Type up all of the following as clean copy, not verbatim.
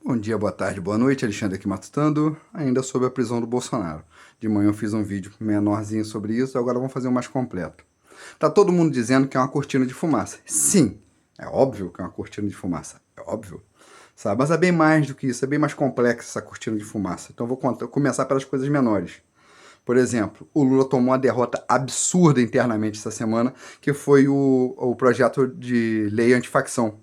Bom dia, boa tarde, boa noite, Alexandre aqui matutando, ainda sobre a prisão do Bolsonaro. De manhã eu fiz um vídeo menorzinho sobre isso, agora vamos fazer um mais completo. Tá todo mundo dizendo que é uma cortina de fumaça. Sim, é óbvio que é uma cortina de fumaça, é óbvio. Sabe? Mas é bem mais do que isso, é bem mais complexa essa cortina de fumaça. Então eu vou começar pelas coisas menores. Por exemplo, o Lula tomou uma derrota absurda internamente essa semana, que foi o projeto de lei antifacção,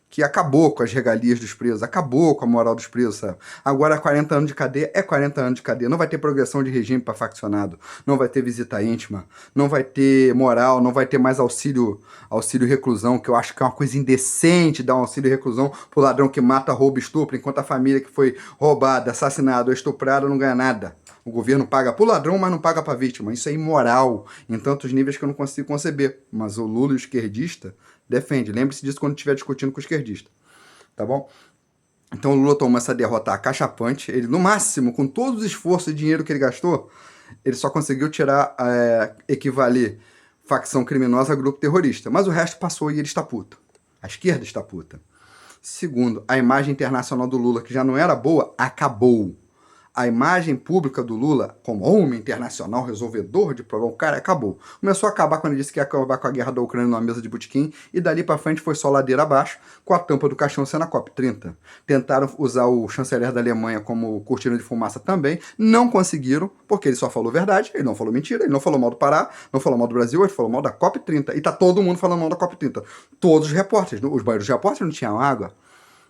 que acabou com as regalias dos presos, acabou com a moral dos presos, sabe? Agora 40 anos de cadeia é 40 anos de cadeia. Não vai ter progressão de regime para faccionado, não vai ter visita íntima, não vai ter moral, não vai ter mais auxílio reclusão, que eu acho que é uma coisa indecente dar um auxílio reclusão pro ladrão que mata, rouba, estupra, enquanto a família que foi roubada, assassinada ou estuprada não ganha nada. O governo paga pro ladrão, mas não paga pra vítima. Isso é imoral em tantos níveis que eu não consigo conceber. Mas o Lula, o esquerdista, defende. Lembre-se disso quando estiver discutindo com o esquerdista. Tá bom? Então o Lula tomou essa derrota acachapante. Ele, no máximo, com todos os esforços e dinheiro que ele gastou, ele só conseguiu tirar, equivaler facção criminosa a grupo terrorista. Mas o resto passou e ele está puto. A esquerda está puta. Segundo, a imagem internacional do Lula, que já não era boa, acabou. A imagem pública do Lula como homem internacional, resolvedor de problema, o cara acabou. Começou a acabar quando ele disse que ia acabar com a guerra da Ucrânia numa mesa de botequim, e dali pra frente foi só ladeira abaixo, com a tampa do caixão sendo a COP30. Tentaram usar o chanceler da Alemanha como cortina de fumaça também, não conseguiram, porque ele só falou verdade, ele não falou mentira, ele não falou mal do Pará, não falou mal do Brasil, ele falou mal da COP30. E tá todo mundo falando mal da COP30. Todos os repórteres, os banheiros de repórteres não tinham água.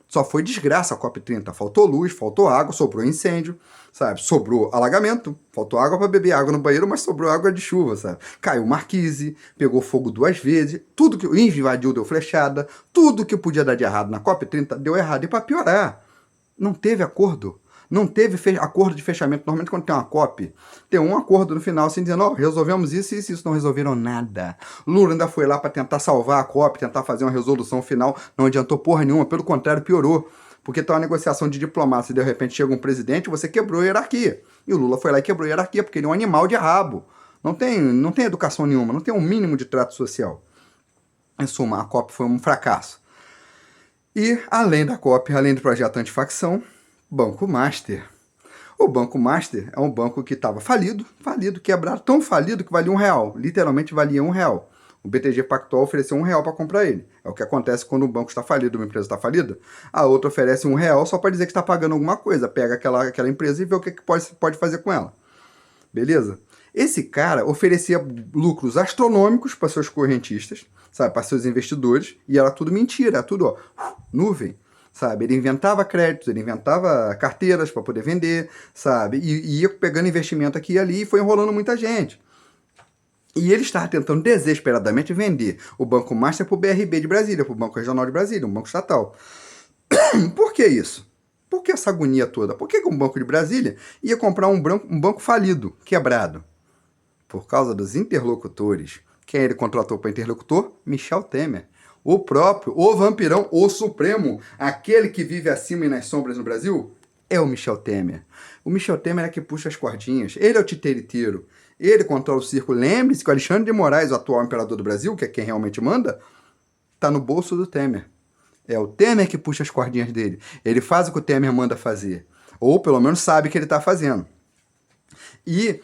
Só foi desgraça a COP30. Faltou luz, faltou água, sobrou incêndio, sabe? Sobrou alagamento. Faltou água para beber água no banheiro, mas sobrou água de chuva, sabe? Caiu marquise, pegou fogo 2 vezes, tudo que invadiu deu flechada, tudo que podia dar de errado na COP30 deu errado. E para piorar, não teve acordo. Não teve acordo de fechamento. Normalmente, quando tem uma COP, tem um acordo no final, assim, dizendo: ó, resolvemos isso e isso. Não resolveram nada. Lula ainda foi lá para tentar salvar a COP, tentar fazer uma resolução final. Não adiantou porra nenhuma. Pelo contrário, piorou. Porque tá uma negociação de diplomacia e de repente chega um presidente, você quebrou a hierarquia. E o Lula foi lá e quebrou a hierarquia, porque ele é um animal de rabo. Não tem educação nenhuma, não tem um mínimo de trato social. Em suma, a COP foi um fracasso. E, além da COP, além do projeto antifacção, Banco Master. O Banco Master é um banco que estava falido, quebrado, tão falido que valia R$ 1. Literalmente valia R$ 1. O BTG Pactual ofereceu R$ 1 para comprar ele. É o que acontece quando um banco está falido, uma empresa está falida. A outra oferece R$ 1 só para dizer que está pagando alguma coisa. Pega aquela empresa e vê o que pode fazer com ela. Beleza? Esse cara oferecia lucros astronômicos para seus correntistas, sabe, para seus investidores, e era tudo mentira, era tudo, ó, nuvem. Sabe, ele inventava créditos, ele inventava carteiras para poder vender, sabe, e ia pegando investimento aqui e ali e foi enrolando muita gente. E ele estava tentando desesperadamente vender o Banco Master para o BRB de Brasília, para o Banco Regional de Brasília, um banco estatal. Por que isso? Por que essa agonia toda? Por que um banco de Brasília ia comprar um banco falido, quebrado? Por causa dos interlocutores. Quem ele contratou para interlocutor? Michel Temer. O próprio, o vampirão, o supremo, aquele que vive acima e nas sombras no Brasil, é o Michel Temer. O Michel Temer é que puxa as cordinhas, ele é o titeriteiro, ele controla o circo. Lembre-se que o Alexandre de Moraes, o atual imperador do Brasil, que é quem realmente manda, está no bolso do Temer. É o Temer que puxa as cordinhas dele. Ele faz o que o Temer manda fazer. Ou pelo menos sabe que ele está fazendo. E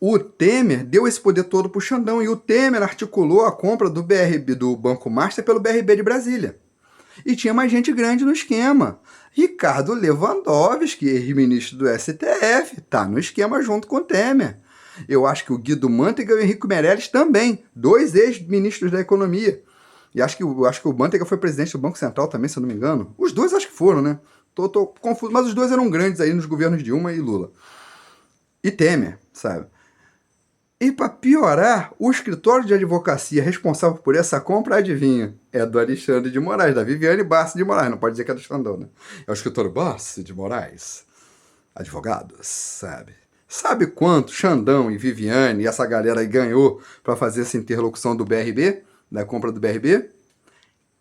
o Temer deu esse poder todo pro Xandão. E o Temer articulou a compra do BRB, do Banco Master, pelo BRB de Brasília. E tinha mais gente grande no esquema. Ricardo Lewandowski, ex-ministro do STF, tá no esquema junto com o Temer. Eu acho que o Guido Mantega e o Henrique Meirelles também, 2 ex-ministros da economia. E acho que o Manteiga foi presidente do Banco Central também, se eu não me engano. Os dois acho que foram, né? Tô confuso, mas os dois eram grandes aí nos governos Dilma e Lula. E Temer, sabe? E para piorar, o escritório de advocacia responsável por essa compra, adivinha? É do Alexandre de Moraes, da Viviane Bassi de Moraes. Não pode dizer que é do Xandão, né? É o escritório Bassi de Moraes. Advogados, sabe? Sabe quanto Xandão e Viviane e essa galera aí ganhou para fazer essa interlocução do BRB? Da compra do BRB?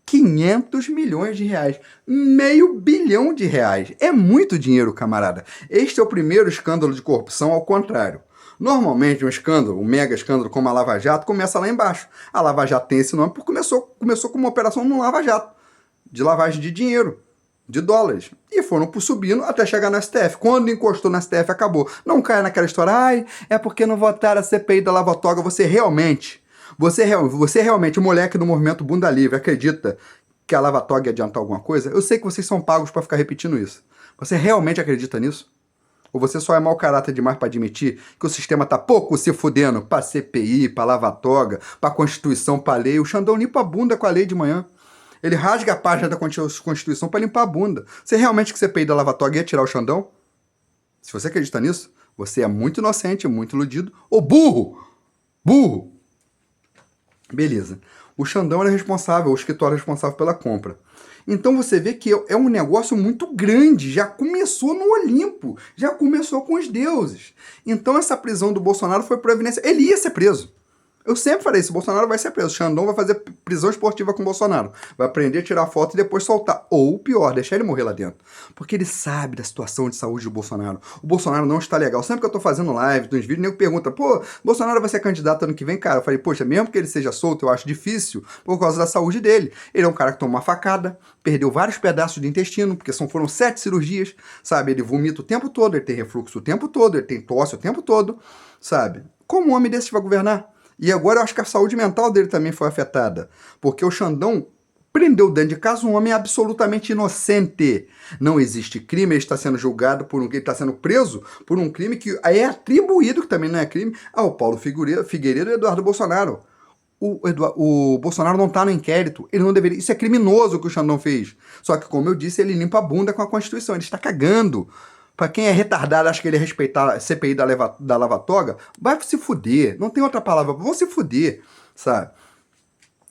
500 milhões de reais. Meio bilhão de reais. É muito dinheiro, camarada. Este é o primeiro escândalo de corrupção ao contrário. Normalmente um escândalo, um mega escândalo como a Lava Jato, começa lá embaixo. A Lava Jato tem esse nome porque começou com uma operação no Lava Jato, de lavagem de dinheiro. de dólares. E foram subindo até chegar no STF. Quando encostou no STF, acabou. Não caia naquela história, ai, é porque não votaram a CPI da Lava Toga. Você realmente, o moleque do movimento Bunda Livre, acredita que a Lava Toga ia adiantar alguma coisa? Eu sei que vocês são pagos para ficar repetindo isso. Você realmente acredita nisso? Ou você só é mau caráter demais para admitir que o sistema tá pouco se fudendo pra CPI, pra Lava Toga, pra Constituição, pra lei? O Xandão limpa a bunda com a lei de manhã. Ele rasga a página da Constituição para limpar a bunda. Você realmente que CPI da Lava Toga ia tirar o Xandão? Se você acredita nisso, você é muito inocente, muito iludido ou burro. Burro. Beleza. O Xandão é responsável, o escritório é responsável pela compra. Então você vê que é um negócio muito grande, já começou no Olimpo, já começou com os deuses. Então essa prisão do Bolsonaro foi providência. Ele ia ser preso. Eu sempre falei isso, o Bolsonaro vai ser preso. O Xandão vai fazer prisão esportiva com o Bolsonaro. Vai aprender a tirar foto e depois soltar. Ou pior, deixar ele morrer lá dentro. Porque ele sabe da situação de saúde do Bolsonaro. O Bolsonaro não está legal. Sempre que eu tô fazendo live, nos vídeos, o nego pergunta, pô, Bolsonaro vai ser candidato ano que vem? Cara, eu falei, poxa, mesmo que ele seja solto, eu acho difícil por causa da saúde dele. Ele é um cara que tomou uma facada, perdeu vários pedaços de intestino, porque foram 7 cirurgias, sabe? Ele vomita o tempo todo, ele tem refluxo o tempo todo, ele tem tosse o tempo todo, sabe? Como um homem desse vai governar? E agora eu acho que a saúde mental dele também foi afetada. Porque o Xandão prendeu dentro de casa um homem absolutamente inocente. Não existe crime, ele está sendo julgado por ele está sendo preso por um crime que é atribuído, que também não é crime, ao Paulo Figueiredo e Eduardo Bolsonaro. O Bolsonaro não está no inquérito, ele não deveria. Isso é criminoso o que o Xandão fez. Só que, como eu disse, ele limpa a bunda com a Constituição, ele está cagando. Pra quem é retardado, acha que ele respeitar a CPI da Lava Toga, vai se fuder. Não tem outra palavra. Vão se fuder, sabe?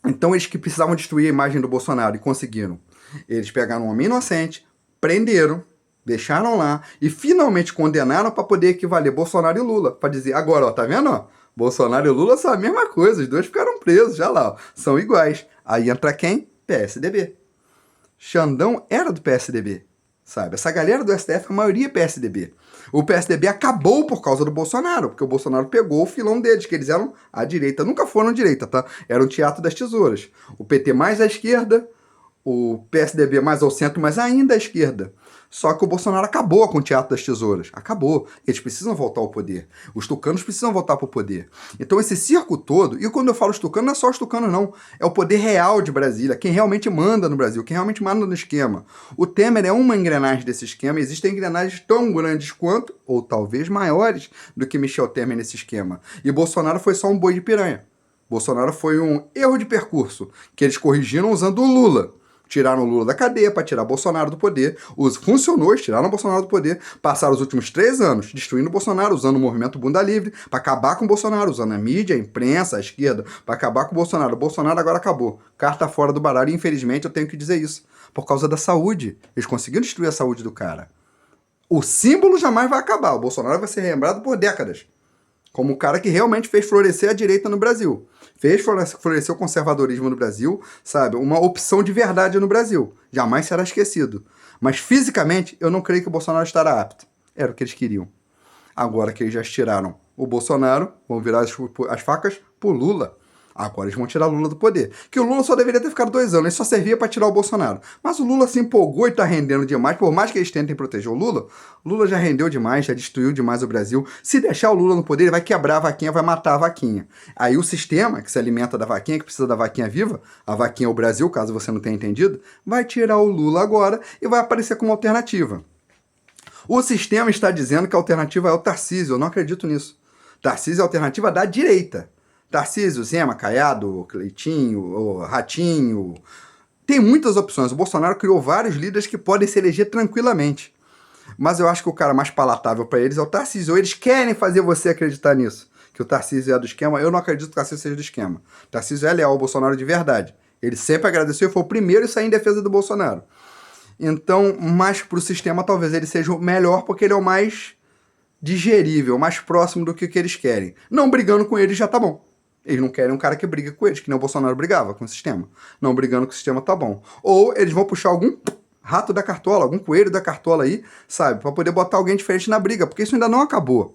Então eles que precisavam destruir a imagem do Bolsonaro e conseguiram. Eles pegaram um homem inocente, prenderam, deixaram lá e finalmente condenaram para poder equivaler Bolsonaro e Lula. Para dizer, agora, ó, tá vendo? Ó? Bolsonaro e Lula são a mesma coisa. Os dois ficaram presos, já lá, ó, são iguais. Aí entra quem? PSDB. Xandão era do PSDB. Sabe? Essa galera do STF, a maioria é PSDB. O PSDB acabou por causa do Bolsonaro, porque o Bolsonaro pegou o filão deles, que eles eram à direita. Nunca foram à direita, tá? Era um teatro das tesouras. O PT mais à esquerda, o PSDB mais ao centro, mas ainda à esquerda. Só que o Bolsonaro acabou com o teatro das tesouras. Acabou. Eles precisam voltar ao poder. Os tucanos precisam voltar para o poder. Então esse circo todo, e quando eu falo os tucanos, não é só os tucanos não. É o poder real de Brasília. Quem realmente manda no Brasil. Quem realmente manda no esquema. O Temer é uma engrenagem desse esquema. Existem engrenagens tão grandes quanto, ou talvez maiores, do que Michel Temer nesse esquema. E Bolsonaro foi só um boi de piranha. Bolsonaro foi um erro de percurso, que eles corrigiram usando o Lula. Tiraram o Lula da cadeia para tirar Bolsonaro do poder. Os funcionários tiraram o Bolsonaro do poder. Passaram os últimos 3 anos destruindo o Bolsonaro, usando o movimento Bunda Livre para acabar com o Bolsonaro, usando a mídia, a imprensa, a esquerda para acabar com o Bolsonaro. O Bolsonaro agora acabou. Carta fora do baralho e infelizmente eu tenho que dizer isso. Por causa da saúde. Eles conseguiram destruir a saúde do cara. O símbolo jamais vai acabar. O Bolsonaro vai ser lembrado por décadas. Como o cara que realmente fez florescer a direita no Brasil. Fez florescer o conservadorismo no Brasil, sabe? Uma opção de verdade no Brasil. Jamais será esquecido. Mas fisicamente, eu não creio que o Bolsonaro estará apto. Era o que eles queriam. Agora que eles já tiraram o Bolsonaro, vão virar as facas pro Lula. Agora eles vão tirar o Lula do poder. Que o Lula só deveria ter ficado 2 anos, ele só servia para tirar o Bolsonaro. Mas o Lula se empolgou e tá rendendo demais, por mais que eles tentem proteger o Lula já rendeu demais, já destruiu demais o Brasil. Se deixar o Lula no poder, ele vai quebrar a vaquinha, vai matar a vaquinha. Aí o sistema, que se alimenta da vaquinha, que precisa da vaquinha viva, a vaquinha é o Brasil, caso você não tenha entendido, vai tirar o Lula agora e vai aparecer como alternativa. O sistema está dizendo que a alternativa é o Tarcísio, eu não acredito nisso. Tarcísio é a alternativa da direita. Tarcísio, Zema, Caiado, Cleitinho, Ratinho. Tem muitas opções. O Bolsonaro criou vários líderes que podem se eleger tranquilamente. Mas eu acho que o cara mais palatável para eles é o Tarcísio. Ou eles querem fazer você acreditar nisso, que o Tarcísio é do esquema. Eu não acredito que o Tarcísio seja do esquema. O Tarcísio é leal ao Bolsonaro de verdade. Ele sempre agradeceu e foi o primeiro a sair em defesa do Bolsonaro. Então, mais pro sistema, talvez ele seja o melhor, porque ele é o mais digerível, mais próximo do que eles querem. Não brigando com eles já tá bom. Eles não querem um cara que briga com eles, que nem o Bolsonaro brigava com o sistema. Não brigando com o sistema tá bom. Ou eles vão puxar algum rato da cartola, algum coelho da cartola aí, sabe? Pra poder botar alguém diferente na briga, porque isso ainda não acabou.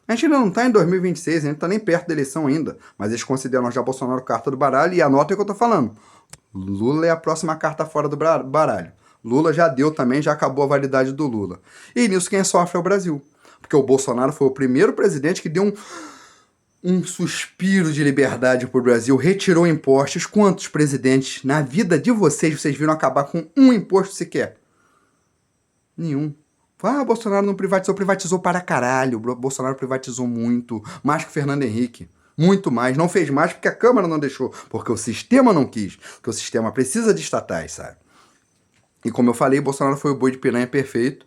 A gente ainda não tá em 2026, a gente não tá nem perto da eleição ainda. Mas eles consideram já Bolsonaro carta do baralho e anotem o que eu tô falando. Lula é a próxima carta fora do baralho. Lula já deu também, já acabou a validade do Lula. E nisso quem sofre é o Brasil. Porque o Bolsonaro foi o primeiro presidente que deu um suspiro de liberdade para o Brasil, retirou impostos. Quantos presidentes na vida de vocês viram acabar com um imposto sequer? Nenhum. Bolsonaro não privatizou. Privatizou para caralho. O Bolsonaro privatizou muito. Mais que o Fernando Henrique. Muito mais. Não fez mais porque a Câmara não deixou. Porque o sistema não quis. Porque o sistema precisa de estatais, sabe? E como eu falei, Bolsonaro foi o boi de piranha perfeito.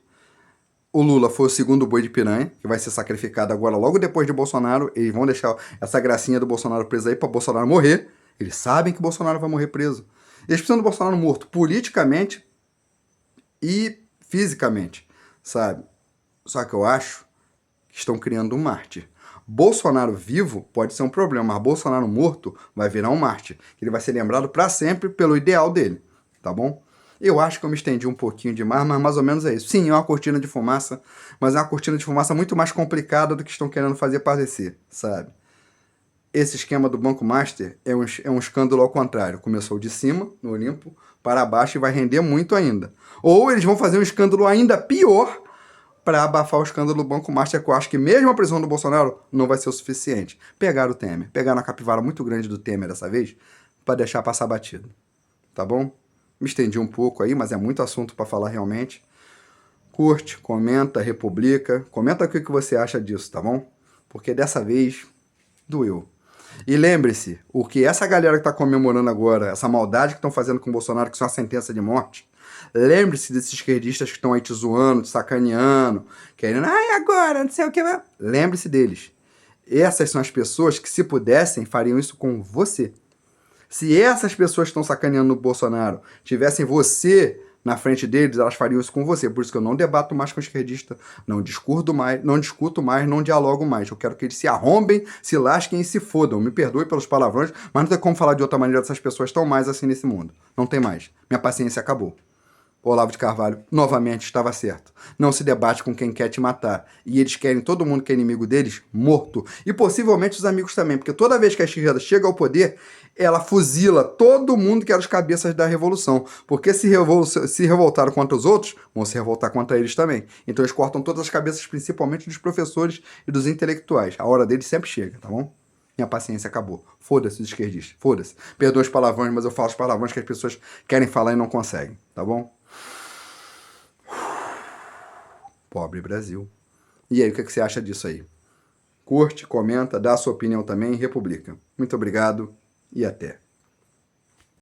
O Lula foi o segundo boi de piranha, que vai ser sacrificado agora logo depois de Bolsonaro. Eles vão deixar essa gracinha do Bolsonaro preso aí para Bolsonaro morrer. Eles sabem que Bolsonaro vai morrer preso. Eles precisam do Bolsonaro morto politicamente e fisicamente, sabe? Só que eu acho que estão criando um mártir. Bolsonaro vivo pode ser um problema, mas Bolsonaro morto vai virar um mártir. Ele vai ser lembrado para sempre pelo ideal dele, tá bom? Eu acho que eu me estendi um pouquinho demais, mas mais ou menos é isso. Sim, é uma cortina de fumaça, mas é uma cortina de fumaça muito mais complicada do que estão querendo fazer parecer, sabe? Esse esquema do Banco Master é um escândalo ao contrário. Começou de cima, no Olimpo, para baixo e vai render muito ainda. Ou eles vão fazer um escândalo ainda pior para abafar o escândalo do Banco Master, que eu acho que mesmo a prisão do Bolsonaro não vai ser o suficiente. Pegaram o Temer, pegaram a capivara muito grande do Temer dessa vez, para deixar passar batido. Tá bom? Me estendi um pouco aí, mas é muito assunto para falar realmente. Curte, comenta, republica. Comenta o que você acha disso, tá bom? Porque dessa vez doeu. E lembre-se, o que essa galera que tá comemorando agora, essa maldade que estão fazendo com o Bolsonaro, que isso é uma sentença de morte, lembre-se desses esquerdistas que estão aí te zoando, te sacaneando, querendo, ai, agora, não sei o que. Lembre-se deles. Essas são as pessoas que, se pudessem, fariam isso com você. Se essas pessoas que estão sacaneando o Bolsonaro tivessem você na frente deles, elas fariam isso com você. Por isso que eu não debato mais com esquerdista, não discuto mais, não dialogo mais. Eu quero que eles se arrombem, se lasquem e se fodam. Me perdoe pelos palavrões, mas não tem como falar de outra maneira dessas pessoas tão mais assim nesse mundo. Não tem mais. Minha paciência acabou. O Olavo de Carvalho novamente estava certo. Não se debate com quem quer te matar. E eles querem todo mundo que é inimigo deles morto. E possivelmente os amigos também, porque toda vez que a esquerda chega ao poder, ela fuzila todo mundo que era os cabeças da revolução. Porque se revoltaram contra os outros, vão se revoltar contra eles também. Então eles cortam todas as cabeças, principalmente dos professores e dos intelectuais. A hora deles sempre chega, tá bom? Minha paciência acabou. Foda-se os esquerdistas. Foda-se. Perdoa os palavrões, mas eu falo os palavrões que as pessoas querem falar e não conseguem, tá bom? Pobre Brasil. E aí, o que você acha disso aí? Curte, comenta, dá a sua opinião também e republica. Muito obrigado e até.